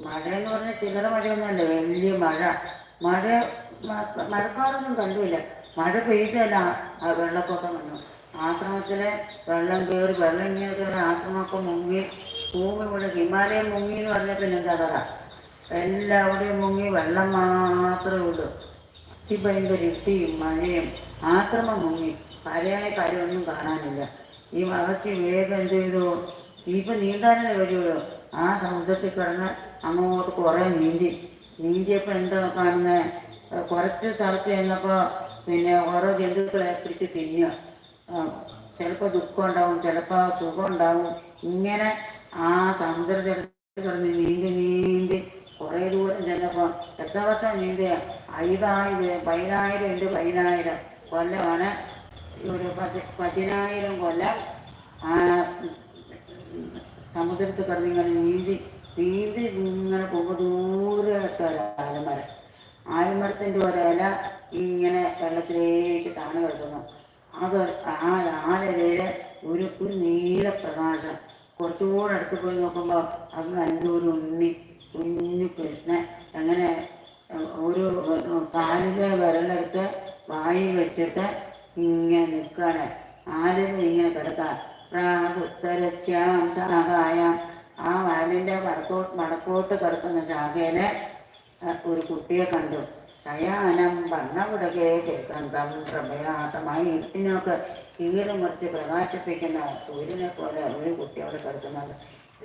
മഴയെന്ന് പറഞ്ഞാൽ ചില്ലറ മഴയൊന്നുമല്ല, വലിയ മഴ. മഴ മഴക്കാറൊന്നും കണ്ടില്ല. മഴ പെയ്തല്ല വെള്ളപ്പൊക്കം വന്നു. ആശ്രമത്തിലെ വെള്ളം കയറി, വെള്ളം ഇങ്ങനെ കയറി ആശ്രമമൊക്കെ മുങ്ങി. ഭൂമി ഇവിടെ ഹിമാലയം മുങ്ങി എന്ന് പറഞ്ഞാൽ പിന്നെ എന്താ കഥ? എല്ലാവിടെയും മുങ്ങി, വെള്ളം മാത്രമേ ഉള്ളൂ. അതിഭയങ്കര ഇടിയും മഴയും. ആശ്രമം മുങ്ങി, കരയായ കരയൊന്നും കാണാനില്ല. ഈ മകച്ച് വേഗം എന്ത് ചെയ്തു, ഇപ്പം നീന്താനേ വരുള്ളൂ. ആ സമുദ്രത്തിൽ കിടന്ന് അങ്ങോട്ട് കുറേ നീന്തിയപ്പോൾ എന്താ കാണുന്നത്? കുറച്ച് സ്ഥലത്ത് ചെന്നപ്പോൾ പിന്നെ ഓരോ ജന്തുക്കളെ പിടിച്ച് തിന്നുക. ചിലപ്പോൾ ദുഃഖം ഉണ്ടാവും, ചിലപ്പോൾ സുഖം ഉണ്ടാവും. ഇങ്ങനെ ആ സമുദ്രജലത്തിൽ കിടന്ന് നീന്തി കുറേ ദൂരം ചെന്നപ്പോൾ എത്ര വർഷം നീന്തിയ 10,000 കൊല്ലമാണ്. ഒരു 10,000 കൊല്ലം ആ സമുദ്രത്തിൽ കിടന്ന് ഇങ്ങനെ നീന്തി ഇങ്ങനെ പോകുമ്പോൾ ദൂരെ ആലമരം. ആൽമരത്തിൻ്റെ ഒരില ഇങ്ങനെ വെള്ളത്തിലേക്ക് താണു കിടക്കുന്നു. അത് ആ ആലിലയിൽ ഒരു നീല പ്രകാശം. കുറച്ചുകൂടെ അടുത്ത് പോയി നോക്കുമ്പോൾ അത് നല്ലൊരു കുഞ്ഞു കൃഷ്ണൻ. അങ്ങനെ ഒരു കാലിലെ വിരലെടുത്ത് വായിൽ വെച്ചിട്ട് ഇങ്ങനെ നിൽക്കുകയാണ്. ആലിൽ ഇങ്ങനെ കിടക്കാം. പ്രാഗുത്തരസ്യാം ശാഖായാം. ആ വാലിൻ്റെ വടക്കോട്ട് കിടക്കുന്ന ശാഖയിൽ ഒരു കുട്ടിയെ കണ്ടു. ശയാനം വർണ്ണവിടകെ കേൾക്കന്തം പ്രഭയാത്തമായി ഇരുട്ടിനൊക്കെ കീറി മുറിച്ച് പ്രകാശിപ്പിക്കുന്ന സൂര്യനെ പോലെ ഒരു കുട്ടി അവിടെ കിടക്കുന്നത്.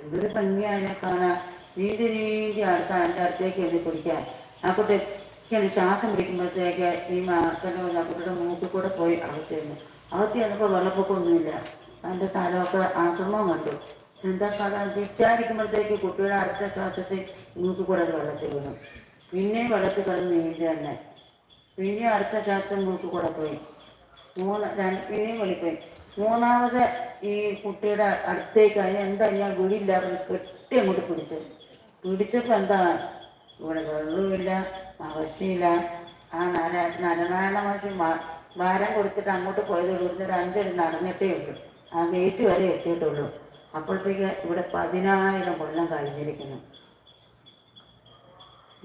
എന്തൊരു ഭംഗിയായതിനെ കാണാൻ. നീന്തി അടുത്തേക്ക് എഴുതി പിടിക്കാൻ. ആ കുട്ടിക്ക് ശ്വാസം പിടിക്കുമ്പോഴത്തേക്ക് ഈ മാക്കൻ്റെ ആ കുട്ടിയുടെ മൂക്കിൽ കൂടെ പോയി അകത്തിരുന്നു. അകത്ത് ചെന്നപ്പോൾ വെള്ളപ്പൊക്കമൊന്നുമില്ല. അതിൻ്റെ സ്ഥലമൊക്കെ ആശ്രമം കണ്ടു. എന്താ കഥ? തിരിച്ചായിരിക്കുമ്പോഴത്തേക്ക് കുട്ടിയുടെ അടുത്ത ശ്വാസത്തിൽ മൂക്കിൽ കൂടെ അത് വെള്ളത്തിൽ വീണു. പിന്നെയും വെള്ളത്തിൽ കിടന്ന് നീന്തി തന്നെ. പിന്നെ അടുത്ത ശ്വാസം മൂക്കിൽ കൂടെ പോയി. പിന്നെയും വെളിപ്പോയി. മൂന്നാമത് ഈ കുട്ടിയുടെ അടുത്തേക്ക് എന്താ ഞാൻ വീടില്ല കെട്ടി അങ്ങോട്ട് പിടിച്ചപ്പോൾ എന്താ ഇവിടെ വെള്ളവുമില്ല, ആവശ്യമില്ല. ആ നരനാരായണ മനുഷ്യൻ ഭാരം കൊടുത്തിട്ട് അങ്ങോട്ട് പോയത് ഇവിടുന്ന് ഒരു 5 അടി നടന്നിട്ടേ ഉള്ളൂ. ആ ഗേറ്റ് വരെ എത്തിയിട്ടുള്ളൂ. അപ്പോഴത്തേക്ക് ഇവിടെ 10,000 കൊല്ലം കഴിഞ്ഞിരിക്കുന്നു.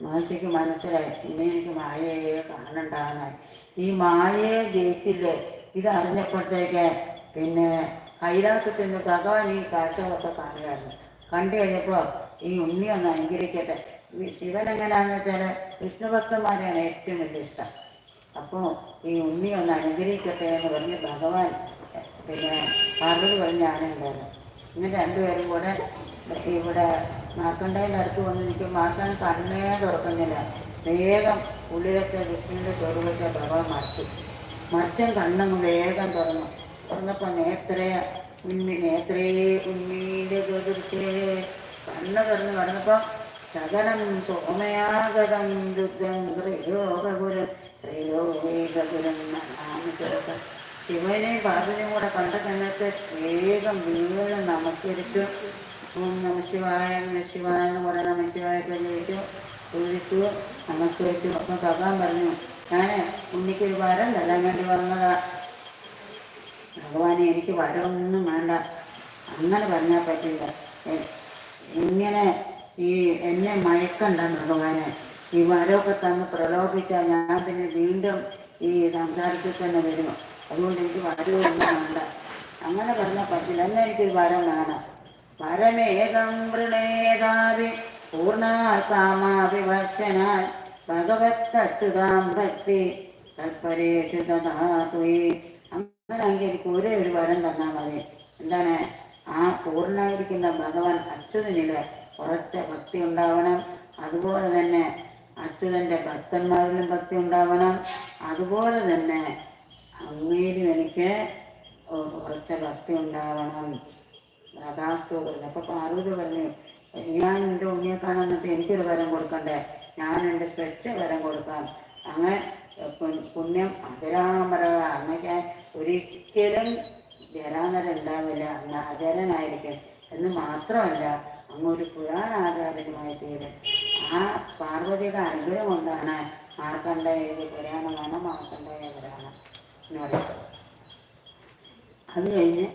മഹർഷിക്ക് മനസ്സിലായി, ഇനി എനിക്ക് മായയെ കാണണ്ടാന്നായി. ഈ മായയെ ജയിച്ചില്ലേ ഇതറിഞ്ഞപ്പോഴത്തേക്ക് പിന്നെ കൈലാസത്തിൽ നിന്ന് ഭഗവാൻ ഈ കാഴ്ചകളൊക്കെ കാണുകയായിരുന്നു. കണ്ടു കഴിഞ്ഞപ്പോൾ ഈ ഉണ്ണി ഒന്ന് അനുഗ്രഹിക്കട്ടെ. ശിവൻ എങ്ങനെയാണെന്ന് വെച്ചാൽ വിഷ്ണുഭക്തന്മാരെയാണ് ഏറ്റവും വലിയ ഇഷ്ടം. അപ്പോൾ ഈ ഉണ്ണി ഒന്ന് അനുഗ്രഹിക്കട്ടെ എന്ന് പറഞ്ഞ് ഭഗവാൻ പിന്നെ പാർവതി പറഞ്ഞാണ് ഉണ്ടായത്. ഇങ്ങനെ രണ്ടുപേരും കൂടെ ഇവിടെ മാർക്കണ്ഡേയൻ്റെ അടുത്ത് വന്ന് നിൽക്കും. മാർക്കണ്ഡൻ കണ്ണേ തുറക്കുന്നില്ല. വേഗം ഉള്ളിലത്തെ വിഷ്ണുവിൻ്റെ സ്വരൂപത്തെ ഭഗവാൻ മറ്റൻ കണ്ണങ്ങ് വേഗം തുറന്നപ്പോൾ നേത്രേ ഉണ്ണീൻ്റെ കണ്ണ് തുറന്ന് കിടന്നപ്പോൾ ശകനം സോമയാഗതം ദുഃഖം ത്രയോഗകുരം നാമചരകം. ശിവനെയും പാർവതിയും കൂടെ കണ്ട സമയത്ത് വേഗം വീണ്ടും നമസ്കരിച്ചു. നമശിവായ നമശിവായ എന്ന് പറഞ്ഞ നമശിവായൊക്കെ ചോദിച്ചു, ചോദിച്ചു, നമസ്കരിച്ചു. അപ്പം ഭഗവാൻ പറഞ്ഞു, ഞാൻ ഉണ്ണിക്കൊരു വരം തരാൻ വേണ്ടി വന്നതാ. ഭഗവാനെ എനിക്ക് വരമൊന്നും വേണ്ട. അങ്ങനെ പറഞ്ഞാൽ പറ്റില്ല. ഇങ്ങനെ ഈ എന്നെ മയക്കണ്ട ഭഗവാനെ. ഈ വരമൊക്കെ തന്ന് പ്രലോഭിച്ചാൽ ഞാൻ പിന്നെ വീണ്ടും ഈ സംസാരത്തിൽ തന്നെ വരും. അതുകൊണ്ട് എനിക്ക് വരമൊന്നും വേണ്ട. അങ്ങനെ പറഞ്ഞാൽ പറ്റില്ല. എന്നാൽ എനിക്കൊരു വരം വേണം. വരമേകം വൃണേതാവി പൂർണ്ണാസാമാവിവർഷനാൽ ഭഗവത്തച്യുതാം ഭക്തി തൽപരേഷു തഥാതുയി. അങ്ങനെയെങ്കിൽ എനിക്ക് ഒരേ ഒരു വരം തന്നാൽ മതി. എന്താണ്? ആ പൂർണ്ണമായിരിക്കുന്ന ഭഗവാൻ അച്യുതനിലെ ഉറച്ച ഭക്തി ഉണ്ടാവണം. അതുപോലെ തന്നെ അച്യുതൻ്റെ ഭക്തന്മാരിലും ഭക്തി ഉണ്ടാവണം. അതുപോലെ തന്നെ അങ്ങയിലും എനിക്ക് ഉറച്ച ഭക്തി ഉണ്ടാവണം. അതാസ്തു പറഞ്ഞു. അപ്പോൾ പാർവതി പറഞ്ഞു, ഞാൻ എൻ്റെ ഉണ്ണിയെ കാണാൻ എന്നിട്ട് എനിക്കൊരു വരം കൊടുക്കണ്ടേ? ഞാൻ എൻ്റെ സ്പെഷ്യൽ വരം കൊടുക്കാം. അങ്ങനെ പുണ്യം അജരാമര. അങ്ങനെ ഒരിക്കലും ജരാമര ഉണ്ടാവില്ല, അന്ന് അജരനായിരിക്കും. എന്ന് മാത്രമല്ല അങ്ങൊരു പുരാണാചാര്യനുമായി തീരും. ആ പാർവതിയുടെ അനുഗ്രഹം കൊണ്ടാണ് മാർക്കണ്ഡേയ പുരാണമാണ് മാർക്കണ്ഡേയ പുരാണം എന്ന് പറയുന്നത്. അത് കഴിഞ്ഞ്